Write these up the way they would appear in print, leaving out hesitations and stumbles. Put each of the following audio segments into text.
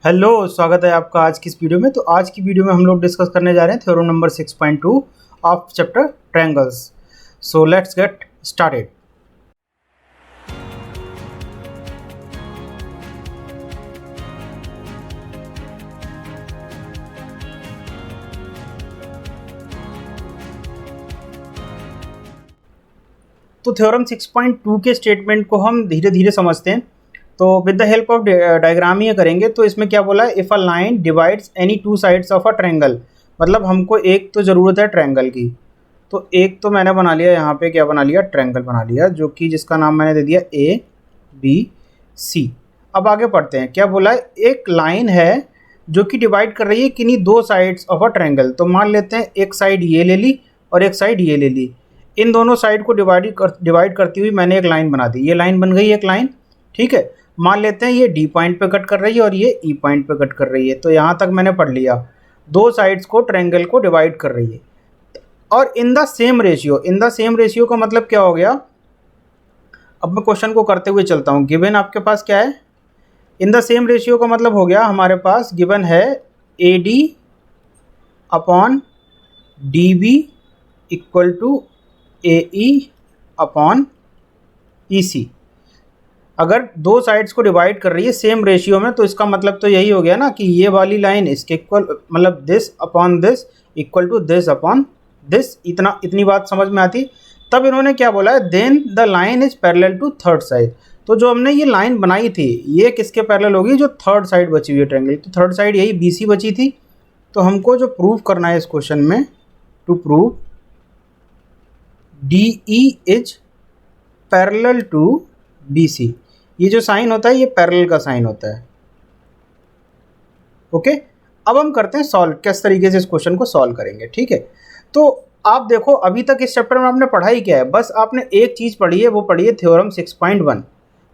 Hello, स्वागत है आपका आज की इस वीडियो में। तो आज की वीडियो में हम लोग डिस्कस करने जा रहे हैं theorem number 6.2 of chapter triangles. So let's get started. तो थ्योरम 6.2 के स्टेटमेंट को हम धीरे धीरे समझते हैं। तो with the help of diagram ये करेंगे। तो इसमें क्या बोला है, if a line divides any two sides of a triangle, मतलब हमको एक तो ज़रूरत है ट्रायंगल की। तो एक तो मैंने बना लिया, यहाँ पे क्या बना लिया, ट्रायंगल बना लिया, जो कि जिसका नाम मैंने दे दिया ए बी सी। अब आगे पढ़ते हैं। क्या बोला है, एक लाइन है जो कि डिवाइड कर रही है किन्हीं दो साइड्स ऑफ अ ट्रायंगल। तो मान लेते हैं एक साइड ये ले ली और एक साइड ये ले ली। इन दोनों साइड को डिवाइड करती हुई मैंने एक लाइन बना दी। ये लाइन बन गई एक लाइन, ठीक है। मान लेते हैं ये डी पॉइंट पे कट कर रही है और ये ई पॉइंट पे कट कर रही है। तो यहाँ तक मैंने पढ़ लिया, दो साइड्स को ट्रायंगल को डिवाइड कर रही है। और इन द सेम रेशियो का मतलब क्या हो गया। अब मैं क्वेश्चन को करते हुए चलता हूँ। गिवन आपके पास क्या है, इन द सेम रेशियो का मतलब हो गया हमारे पास गिवन है A D upon D B equal to A E upon E C. अगर दो साइड्स को डिवाइड कर रही है सेम रेशियो में, तो इसका मतलब तो यही हो गया ना कि ये वाली लाइन इसके इक्वल, मतलब this upon this equal to this upon this. इतनी बात समझ में आती। तब इन्होंने क्या बोला है, then the line is parallel to third side. तो जो हमने ये लाइन बनाई थी ये किसके पैरेलल होगी, जो थर्ड साइड बची हुई है ट्रायंगल। तो थर्ड साइड यही बी सी बची थी। तो हमको जो प्रूव करना है इस क्वेश्चन में, to prove D E is parallel to B C. ये जो साइन होता है ये पैरेलल का साइन होता है। ओके, अब हम करते हैं सॉल्व, किस तरीके से इस क्वेश्चन को सॉल्व करेंगे। ठीक है, तो आप देखो अभी तक इस चैप्टर में आपने पढ़ाई क्या है, बस आपने एक चीज़ पढ़ी है, वो पढ़ी है थ्योरम 6.1।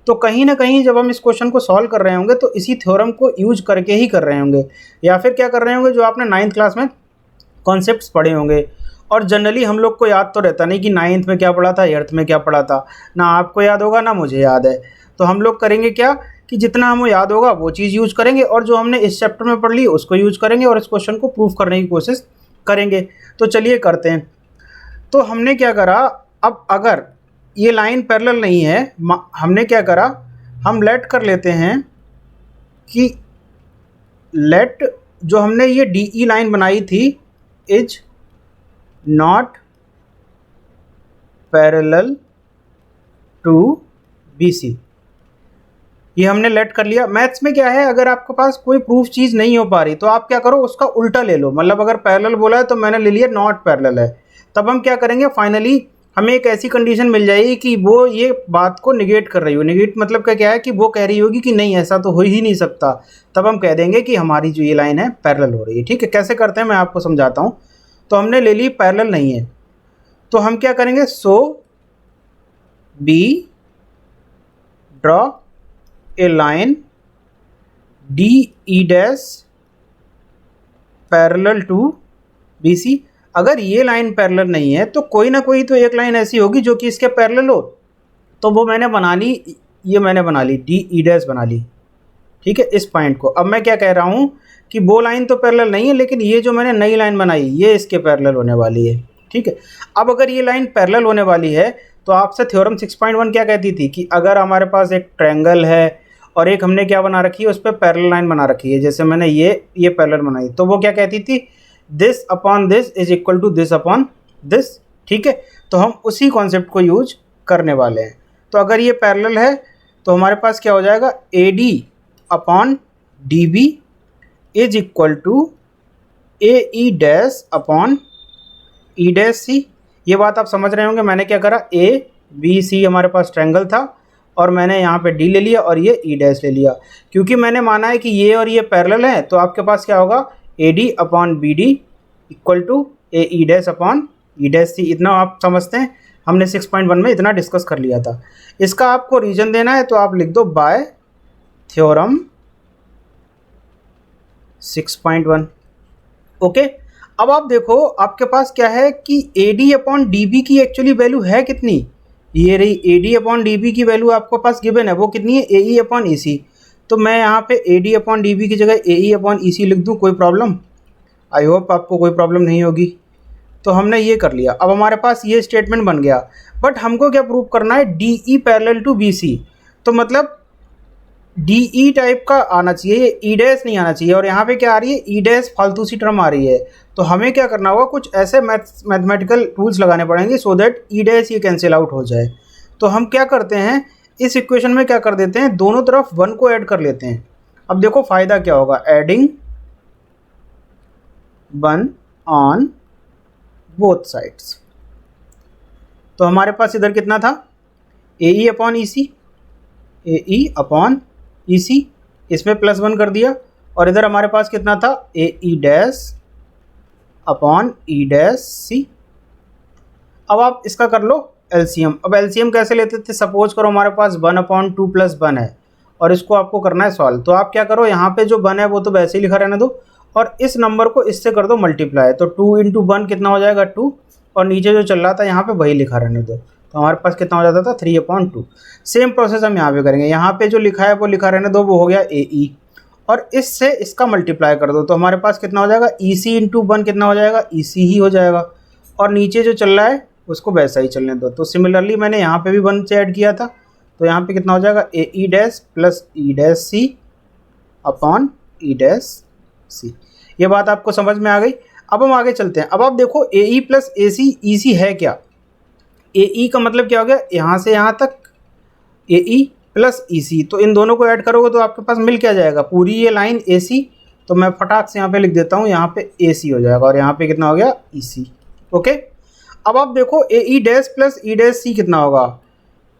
तो कहीं ना कहीं जब हम इस क्वेश्चन को सॉल्व कर रहे होंगे तो इसी थ्योरम को यूज करके ही कर रहे होंगे, या फिर क्या कर रहे होंगे, जो आपने 9th क्लास में कॉन्सेप्ट्स पढ़े होंगे। और जनरली हम लोग को याद तो रहता नहीं कि 9th में क्या पढ़ा था, 8th में क्या पढ़ा था, ना आपको याद होगा ना मुझे याद है। तो हम लोग करेंगे क्या कि जितना हमें याद होगा वो चीज़ यूज करेंगे, और जो हमने इस चैप्टर में पढ़ ली उसको यूज करेंगे, और इस क्वेश्चन को प्रूफ करने की कोशिश करेंगे। तो चलिए करते हैं। तो हमने क्या करा, अब अगर ये लाइन पैरेलल नहीं है, हमने क्या करा, हम लेट कर लेते हैं कि लेट जो हमने ये डी ई लाइन बनाई थी is not parallel to B C. ये हमने लेट कर लिया। मैथ्स में क्या है, अगर आपके पास कोई प्रूफ चीज़ नहीं हो पा रही तो आप क्या करो, उसका उल्टा ले लो। मतलब अगर पैरेलल बोला है तो मैंने ले लिया नॉट पैरेलल है। तब हम क्या करेंगे, फाइनली हमें एक ऐसी कंडीशन मिल जाएगी कि वो ये बात को निगेट कर रही हो। निगेट मतलब क्या है कि वो कह रही होगी कि नहीं ऐसा तो हो ही नहीं सकता। तब हम कह देंगे कि हमारी जो ये लाइन है पैरेलल हो रही है। ठीक है, कैसे करते हैं मैं आपको समझाता हूँ। तो हमने ले ली पैरेलल नहीं है, तो हम क्या करेंगे, so we draw a line D E dash parallel to B C. अगर ये लाइन पैरेलल नहीं है तो कोई ना कोई तो एक लाइन ऐसी होगी जो कि इसके पैरेलल हो। तो वो मैंने बना ली, ये मैंने बना ली, डी ई डैश बना ली। ठीक है, इस पॉइंट को। अब मैं क्या कह रहा हूँ कि वो लाइन तो पैरेलल नहीं है, लेकिन ये जो मैंने नई लाइन बनाई ये इसके पैरेलल होने वाली है। ठीक है, अब अगर ये लाइन पैरेलल होने वाली है तो आपसे थ्योरम 6.1 क्या कहती थी कि अगर हमारे पास एक ट्रायंगल है और एक हमने क्या बना रखी है, उस पर पैरेलल लाइन बना रखी है, जैसे मैंने ये पैरेलल बनाई, तो वो क्या कहती थी, this upon this is equal to this upon this. ठीक है, तो हम उसी कॉन्सेप्ट को यूज करने वाले हैं। तो अगर ये पैरेलल है तो हमारे पास क्या हो जाएगा, A D upon D B is equal to A E dash upon E dash C. ये बात आप समझ रहे होंगे। मैंने क्या करा, ए बी सी हमारे पास ट्रायंगल था और मैंने यहाँ पे डी ले लिया और ये ई डैश ले लिया, क्योंकि मैंने माना है कि ये और ये पैरेलल है। तो आपके पास क्या होगा, A D upon B D equal to A E dash upon E dash C. इतना आप समझते हैं, हमने 6.1 में इतना डिस्कस कर लिया था। इसका आपको रीजन देना है तो आप लिख दो बाय थ्योरम 6.1। ओके, अब आप देखो आपके पास क्या है कि A D upon D B की एक्चुअली वैल्यू है कितनी, ये रही A D upon D B की वैल्यू आपके पास गिवन है, वो कितनी है, ए ई अपॉन ई सी। तो मैं यहाँ पे AD अपॉन DB की जगह AE अपॉन EC लिख दूँ, कोई प्रॉब्लम? आई होप आपको कोई प्रॉब्लम नहीं होगी। तो हमने ये कर लिया। अब हमारे पास ये स्टेटमेंट बन गया, बट हमको क्या प्रूव करना है? DE parallel to BC। तो मतलब DE टाइप का आना चाहिए, ये E डैश नहीं आना चाहिए। और यहाँ पे क्या आ रही है? E डैश फालतू सी टर्म आ रही है। तो हमें क्या करना होगा? कुछ ऐसे मैथमेटिकल टूल्स लगाने पड़ेंगे सो दैट E डैश ये कैंसिल आउट हो जाए। तो हम क्या करते हैं, इस इक्वेशन में क्या कर देते हैं, दोनों तरफ 1 को ऐड कर लेते हैं। अब देखो फ़ायदा क्या होगा, एडिंग 1 ऑन बोथ साइड्स। तो हमारे पास इधर कितना था? AE upon EC, AE upon EC, इसमें +1 कर दिया। और इधर हमारे पास कितना था? AE dash upon E dash C। अब आप इसका कर लो LCM। अब LCM कैसे लेते थे? सपोज करो हमारे पास 1/2 + 1 है और इसको आपको करना है सॉल्व। तो आप क्या करो, यहाँ पे जो 1 है वो तो वैसे ही लिखा रहने दो और इस नंबर को इससे कर दो मल्टीप्लाई। तो 2 × 1 कितना हो जाएगा? 2, और नीचे जो चल रहा था यहाँ पे वही लिखा रहने दो। तो हमारे पास कितना हो जाता था? 3/2। सेम प्रोसेस हम यहाँ पे करेंगे। यहाँ पे जो लिखा है वो लिखा रहने दो, वो हो गया AE, और इससे इसका मल्टीप्लाई कर दो। तो हमारे पास कितना हो जाएगा? EC × 1 कितना हो जाएगा? EC ही हो जाएगा। और नीचे जो चल रहा है उसको वैसा ही चलने दो। तो सिमिलरली मैंने यहाँ पे भी 1 से ऐड किया था, तो यहाँ पे कितना हो जाएगा? AE dash plus E dash C upon E dash C। ये बात आपको समझ में आ गई। अब हम आगे चलते हैं। अब आप देखो AE प्लस AC EC है क्या? AE का मतलब क्या हो गया? यहाँ से यहाँ तक AE प्लस EC, तो इन दोनों को ऐड करोगे तो आपके पास मिल क्या जाएगा? पूरी ये लाइन AC। तो मैं फटाक से यहाँ पे लिख देता हूँ, यहाँ पे AC हो जाएगा और यहाँ पे कितना हो गया? EC। ओके। अब आप देखो AE dash plus E dash C कितना होगा?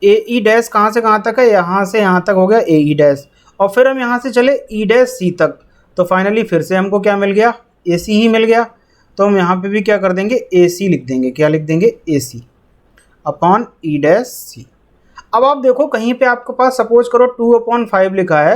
AE डैश कहाँ से कहाँ तक है? यहाँ से यहाँ तक हो गया AE डैश, और फिर हम यहाँ से चले E डैश C तक। तो फाइनली फिर से हमको क्या मिल गया? AC ही मिल गया। तो हम यहाँ पे भी क्या कर देंगे? AC लिख देंगे। क्या लिख देंगे? AC upon E dash C। अब आप देखो कहीं पे आपके पास सपोज करो 2/5 लिखा है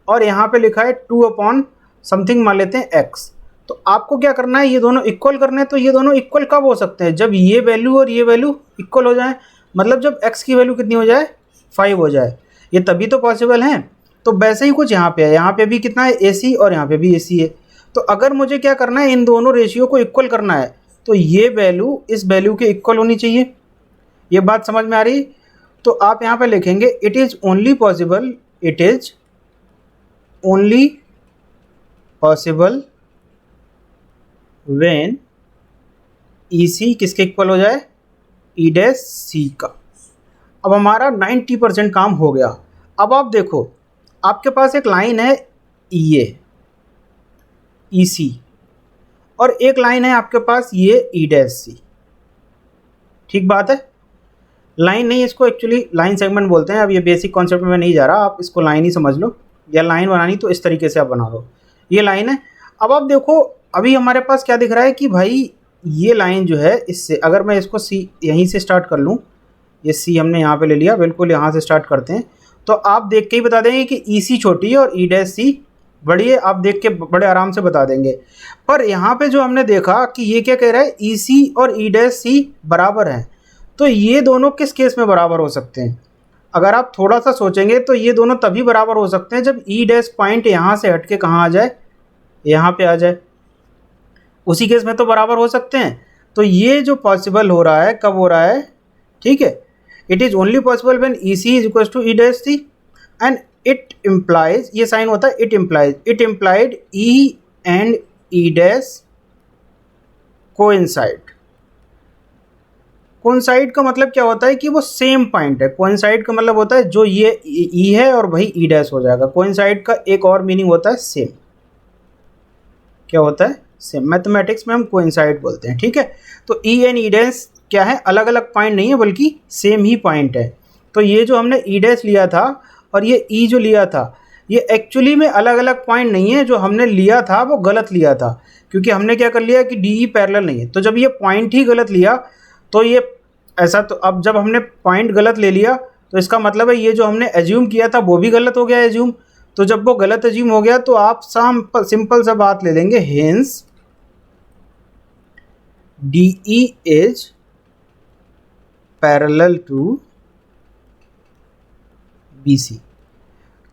और यहाँ पे लिखा है 2 समथिंग मान लेते हैं x। तो आपको क्या करना है? ये दोनों इक्वल करने हैं। तो ये दोनों इक्वल कब हो सकते हैं? जब ये वैल्यू और ये वैल्यू इक्वल हो जाए, मतलब जब x की वैल्यू कितनी हो जाए? 5 हो जाए। ये तभी तो पॉसिबल है। तो वैसे ही कुछ यहाँ पे है, यहाँ पे भी कितना है? AC, और यहाँ पे भी AC है। तो अगर मुझे क्या करना है? इन दोनों रेशियो को इक्वल करना है, तो ये वैल्यू इस वैल्यू के इक्वल होनी चाहिए। ये बात समझ में आ रही? तो आप यहाँ पे लिखेंगे it is only possible, it is only possible when EC किसके इक्वल हो जाए? E डैश C का। अब हमारा 90% काम हो गया। अब आप देखो आपके पास एक लाइन है EA EC, और एक लाइन है आपके पास ये E डैश C। ठीक बात है। लाइन नहीं, इसको एक्चुअली लाइन सेगमेंट बोलते हैं। अब ये बेसिक कॉन्सेप्ट में मैं नहीं जा रहा, आप इसको लाइन ही समझ लो, या लाइन बनानी तो इस तरीके से आप बना लो। ये लाइन है। अब आप देखो अभी हमारे पास क्या दिख रहा है कि भाई ये लाइन जो है, इससे अगर मैं इसको C यहीं से स्टार्ट कर लूँ, ये C हमने यहाँ पे ले लिया, बिल्कुल यहाँ से स्टार्ट करते हैं, तो आप देख के ही बता देंगे कि EC छोटी है और E डैश C बड़ी है। आप देख के बड़े आराम से बता देंगे। पर यहाँ पे जो हमने देखा कि ये क्या कह रहा है? EC और E डैश C बराबर हैं। तो ये दोनों किस केस में बराबर हो सकते हैं? अगर आप थोड़ा सा सोचेंगे तो ये दोनों तभी बराबर हो सकते हैं जब E डैश पॉइंट यहाँ से हट के कहाँ आ जाए? यहाँ पे आ जाए। उसी केस में तो बराबर हो सकते हैं। तो ये जो पॉसिबल हो रहा है, कब हो रहा है? ठीक है, it is only possible when EC is equal to E dash C and it implies, ये साइन होता है it implied E and E dash coincide. Coincide का मतलब क्या होता है? कि वो सेम पॉइंट है। कोइंसाइड का मतलब होता है जो ये E है और वही E डैश हो जाएगा। कोइंसाइड का एक और मीनिंग होता है सेम। क्या होता है? सेम। मैथमेटिक्स में हम कोइंसाइड बोलते हैं। ठीक है। तो E एंड E डैश क्या है? अलग अलग पॉइंट नहीं है, बल्कि सेम ही पॉइंट है। तो ये जो हमने E डैश लिया था और ये E जो लिया था, ये एक्चुअली में अलग अलग पॉइंट नहीं है। जो हमने लिया था वो गलत लिया था, क्योंकि हमने क्या कर लिया कि DE पैरेलल नहीं है। तो जब ये पॉइंट ही गलत लिया तो ये ऐसा, तो अब जब हमने पॉइंट गलत ले लिया तो इसका मतलब है ये जो हमने एज्यूम किया था वो भी गलत हो गया एज्यूम। तो जब वो गलत एज्यूम हो गया तो आप सिंपल सा बात ले लेंगे, hence DE is parallel to BC।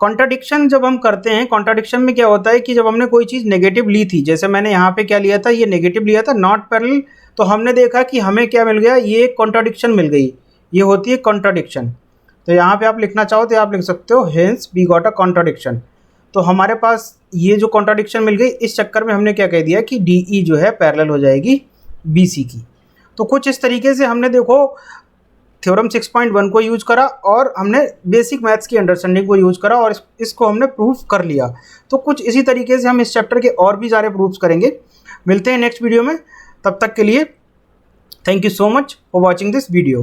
Contradiction जब हम करते हैं, कॉन्ट्राडिक्शन में क्या होता है कि जब हमने कोई चीज़ नेगेटिव ली थी, जैसे मैंने यहाँ पे क्या लिया था, ये नेगेटिव लिया था नॉट पैरेलल, तो हमने देखा कि हमें क्या मिल गया, ये कॉन्ट्राडिक्शन मिल गई, ये होती है कॉन्ट्राडिक्शन। तो यहाँ पे आप लिखना चाहो तो आप लिख सकते हो hence we got a contradiction. तो हमारे पास ये जो कॉन्ट्राडिक्शन मिल गई, इस चक्कर में हमने क्या कह दिया कि डी ई जो है पैरेलल हो जाएगी बी सी की। तो कुछ इस तरीके से हमने देखो थ्योरम 6.1 को यूज करा और हमने बेसिक मैथ्स की अंडरस्टैंडिंग को यूज करा और इसको हमने प्रूफ कर लिया। तो कुछ इसी तरीके से हम इस चैप्टर के और भी सारे प्रूफ्स करेंगे। मिलते हैं नेक्स्ट वीडियो में, तब तक के लिए thank you so much for watching this video.